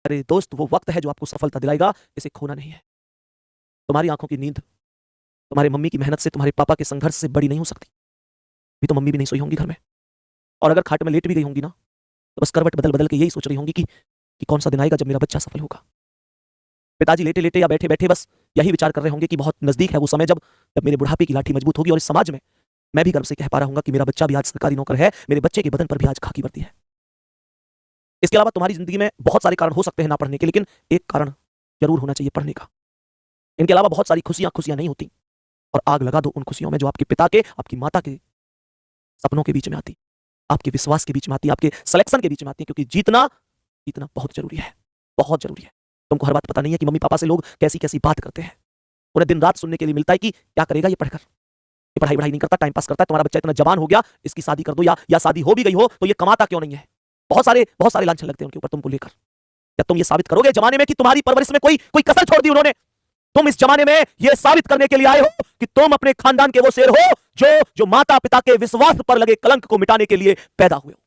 अरे दोस्त, वो वक्त है जो आपको सफलता दिलाएगा, इसे खोना नहीं है। तुम्हारी आंखों की नींद तुम्हारे मम्मी की मेहनत से, तुम्हारे पापा के संघर्ष से बड़ी नहीं हो सकती। भी तो मम्मी भी नहीं सोई होंगी घर में, और अगर खाट में लेट भी गई होंगी ना, तो बस करवट बदल बदल के यही सोच रही होंगी कि कौन सा दिन आएगा जब मेरा बच्चा सफल होगा। पिताजी लेटे लेटे या बैठे बैठे बस यही विचार कर रहे होंगे कि बहुत नजदीक है वो समय जब जब मेरे बुढ़ापे की लाठी मजबूत होगी और इस समाज में मैं भी गर्व से कह पा रहा हूंगा कि मेरा बच्चा भी आज सरकारी नौकर है, मेरे बच्चे के बदन पर भी आज खाकी वर्दी है। इसके अलावा तुम्हारी जिंदगी में बहुत सारे कारण हो सकते हैं ना पढ़ने के, लेकिन एक कारण जरूर होना चाहिए पढ़ने का। इनके अलावा बहुत सारी खुशियां खुशियां नहीं होती, और आग लगा दो उन खुशियों में जो आपके पिता के, आपकी माता के सपनों के बीच में आती, आपके विश्वास के बीच में आती, आपके सिलेक्शन के बीच में आती है। क्योंकि जीतना जीतना बहुत जरूरी है, बहुत जरूरी है। तुमको हर बात पता नहीं है कि मम्मी पापा से लोग कैसी कैसी बात करते हैं। उन्हें दिन रात सुनने के लिए मिलता है कि क्या करेगा ये पढ़कर, ये पढ़ाई नहीं करता, टाइम पास करता है, तुम्हारा बच्चा इतना जवान हो गया, इसकी शादी कर दो, या शादी हो भी गई हो तो ये कमाता क्यों नहीं है। बहुत सारे लांछन लगते हैं उनके ऊपर तुमको लेकर। क्या तुम ये साबित करोगे जमाने में कि तुम्हारी परवरिश में कोई कोई कसर छोड़ दी उन्होंने? तुम इस जमाने में यह साबित करने के लिए आए हो कि तुम अपने खानदान के वो शेर हो जो माता पिता के विश्वास पर लगे कलंक को मिटाने के लिए पैदा हुए हो।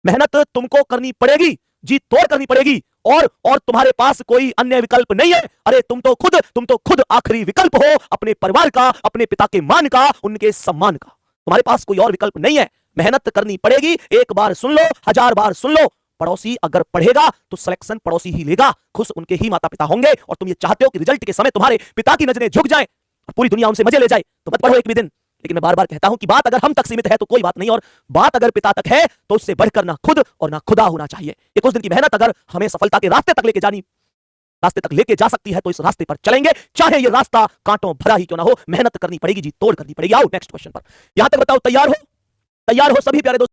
मेहनत तुमको करनी पड़ेगी, जी तोड़ करनी पड़ेगी, और तुम्हारे पास कोई अन्य विकल्प नहीं है। अरे तुम तो खुद आखिरी विकल्प हो अपने परिवार का, अपने पिता के मान का, उनके सम्मान का। तुम्हारे पास कोई और विकल्प नहीं है। मेहनत करनी पड़ेगी। एक बार सुन लो, 1000 बार सुन लो। पड़ोसी अगर पढ़ेगा तो सिलेक्शन पड़ोसी ही लेगा, खुश उनके ही माता पिता होंगे। और तुम ये चाहते हो कि रिजल्ट के समय तुम्हारे पिता की नजरें झुक जाएं और पूरी दुनिया उनसे मजे ले जाए, तो मत पढ़ो एक भी दिन। लेकिन मैं बार बार कहता हूं कि बात अगर हम तक सीमित है तो कोई बात नहीं, और बात अगर पिता तक है तो उससे बढ़कर ना खुद और ना खुदा होना चाहिए। ये कुछ दिन की मेहनत अगर हमें सफलता के रास्ते तक लेके जा सकती है तो इस रास्ते पर चलेंगे, चाहे ये रास्ता कांटों भरा ही क्यों ना हो। मेहनत करनी पड़ेगी, जी तोड़ करनी पड़ेगी। आओ नेक्स्ट क्वेश्चन पर। यहां तक बताओ, तैयार हो सभी प्यारे दोस्तों?